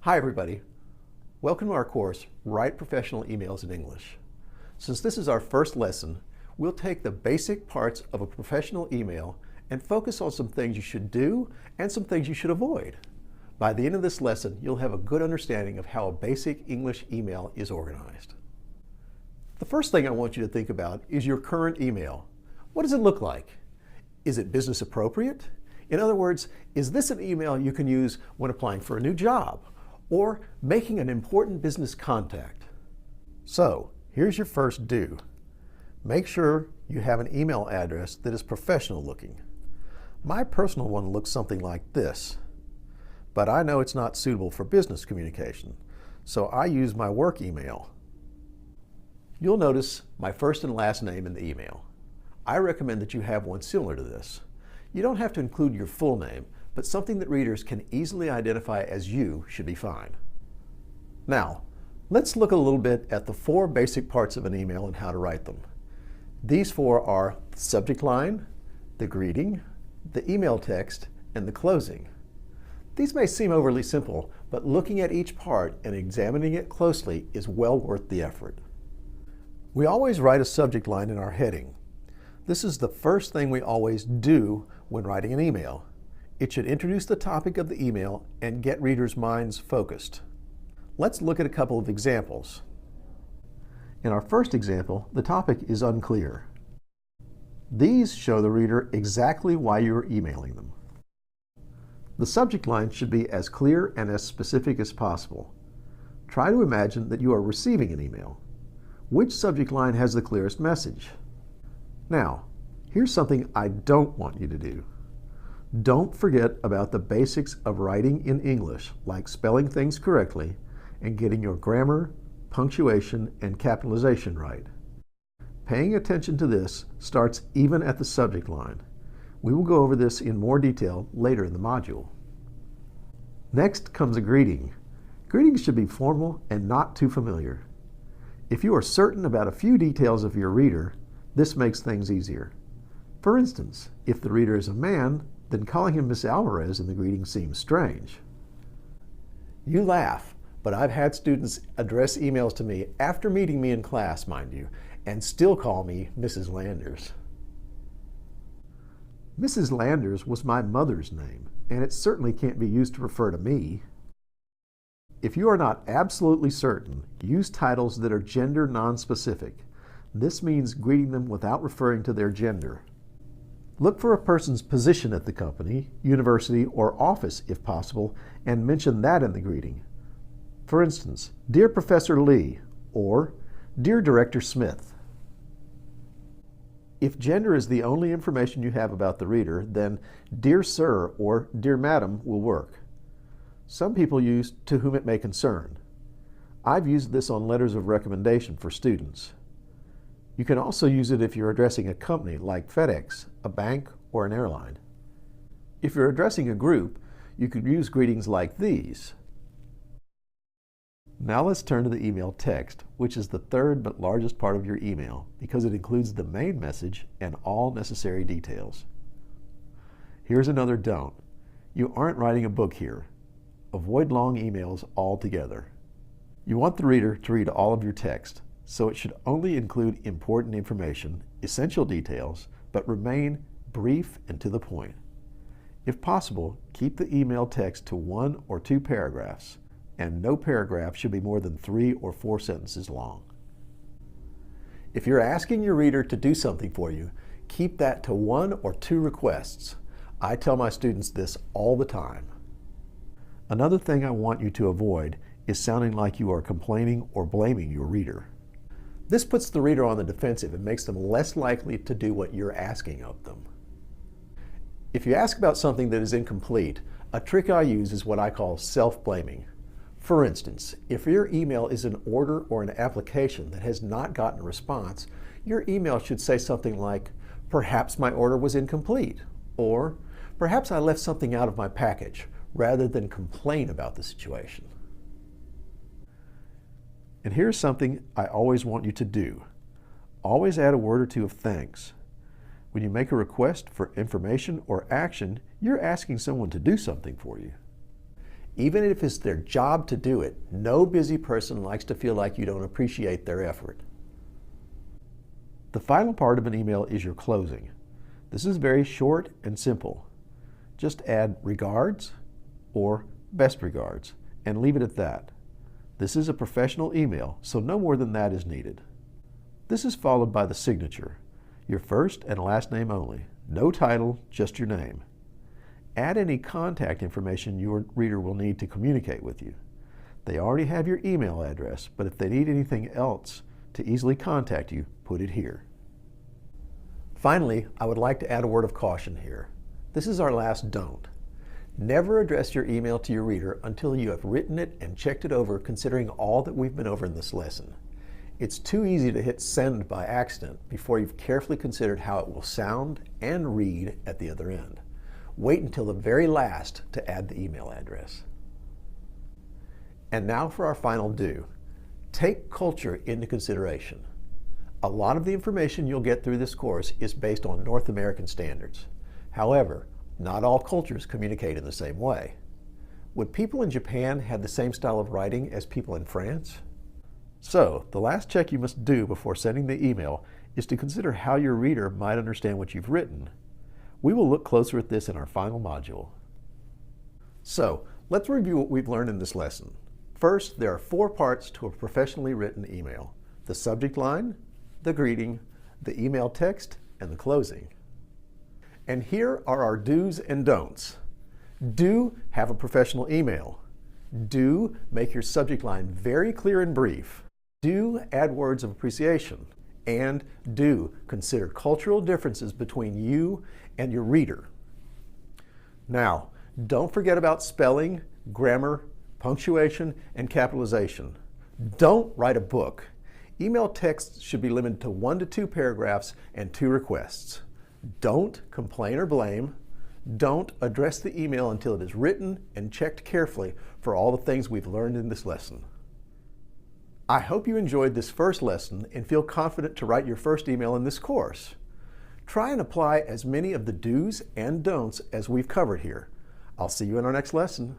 Hi everybody. Welcome to our course, Write Professional Emails in English. Since this is our first lesson, we'll take the basic parts of a professional email and focus on some things you should do and some things you should avoid. By the end of this lesson, you'll have a good understanding of how a basic English email is organized. The first thing I want you to think about is your current email. What does it look like? Is it business appropriate? In other words, is this an email you can use when applying for a new job or making an important business contact? So, here's your first do. Make sure you have an email address that is professional looking. My personal one looks something like this, but I know it's not suitable for business communication, so I use my work email. You'll notice my first and last name in the email. I recommend that you have one similar to this. You don't have to include your full name, but something that readers can easily identify as you should be fine. Now, let's look a little bit at the four basic parts of an email and how to write them. These four are the subject line, the greeting, the email text, and the closing. These may seem overly simple, but looking at each part and examining it closely is well worth the effort. We always write a subject line in our heading. This is the first thing we always do when writing an email. It should introduce the topic of the email and get readers' minds focused. Let's look at a couple of examples. In our first example, the topic is unclear. These show the reader exactly why you're emailing them. The subject line should be as clear and as specific as possible. Try to imagine that you are receiving an email. Which subject line has the clearest message? Now, here's something I don't want you to do. Don't forget about the basics of writing in English, like spelling things correctly and getting your grammar, punctuation, and capitalization right. Paying attention to this starts even at the subject line. We will go over this in more detail later in the module. Next comes a greeting. Greetings should be formal and not too familiar. If you are certain about a few details of your reader, this makes things easier. For instance, if the reader is a man, then calling him Miss Alvarez in the greeting seems strange. You laugh, but I've had students address emails to me after meeting me in class, mind you, and still call me Mrs. Landers. Mrs. Landers was my mother's name, and it certainly can't be used to refer to me. If you are not absolutely certain, use titles that are gender non-specific. This means greeting them without referring to their gender. Look for a person's position at the company, university, or office if possible, and mention that in the greeting. For instance, Dear Professor Lee, or Dear Director Smith. If gender is the only information you have about the reader, then Dear Sir or Dear Madam will work. Some people use To Whom It May Concern. I've used this on letters of recommendation for students. You can also use it if you're addressing a company like FedEx, a bank, or an airline. If you're addressing a group, you could use greetings like these. Now let's turn to the email text, which is the third but largest part of your email because it includes the main message and all necessary details. Here's another don't. You aren't writing a book here. Avoid long emails altogether. You want the reader to read all of your text, so it should only include important information, essential details, but remain brief and to the point. If possible, keep the email text to 1 or 2 paragraphs, and no paragraph should be more than 3 or 4 sentences long. If you're asking your reader to do something for you, keep that to 1 or 2 requests. I tell my students this all the time. Another thing I want you to avoid is sounding like you are complaining or blaming your reader. This puts the reader on the defensive and makes them less likely to do what you're asking of them. If you ask about something that is incomplete, a trick I use is what I call self-blaming. For instance, if your email is an order or an application that has not gotten a response, your email should say something like, perhaps my order was incomplete, or perhaps I left something out of my package, rather than complain about the situation. And here's something I always want you to do. Always add a word or two of thanks. When you make a request for information or action, you're asking someone to do something for you. Even if it's their job to do it, no busy person likes to feel like you don't appreciate their effort. The final part of an email is your closing. This is very short and simple. Just add regards or best regards and leave it at that. This is a professional email, so no more than that is needed. This is followed by the signature, your first and last name only. No title, just your name. Add any contact information your reader will need to communicate with you. They already have your email address, but if they need anything else to easily contact you, put it here. Finally, I would like to add a word of caution here. This is our last don't. Never address your email to your reader until you have written it and checked it over, considering all that we've been over in this lesson. It's too easy to hit send by accident before you've carefully considered how it will sound and read at the other end. Wait until the very last to add the email address. And now for our final do. Take culture into consideration. A lot of the information you'll get through this course is based on North American standards. However, not all cultures communicate in the same way. Would people in Japan have the same style of writing as people in France? So, the last check you must do before sending the email is to consider how your reader might understand what you've written. We will look closer at this in our final module. So, let's review what we've learned in this lesson. First, there are 4 parts to a professionally written email: the subject line, the greeting, the email text, and the closing. And here are our do's and don'ts. Do have a professional email. Do make your subject line very clear and brief. Do add words of appreciation. And do consider cultural differences between you and your reader. Now, don't forget about spelling, grammar, punctuation, and capitalization. Don't write a book. Email texts should be limited to 1 to 2 paragraphs and 2 requests. Don't complain or blame. Don't address the email until it is written and checked carefully for all the things we've learned in this lesson. I hope you enjoyed this first lesson and feel confident to write your first email in this course. Try and apply as many of the do's and don'ts as we've covered here. I'll see you in our next lesson.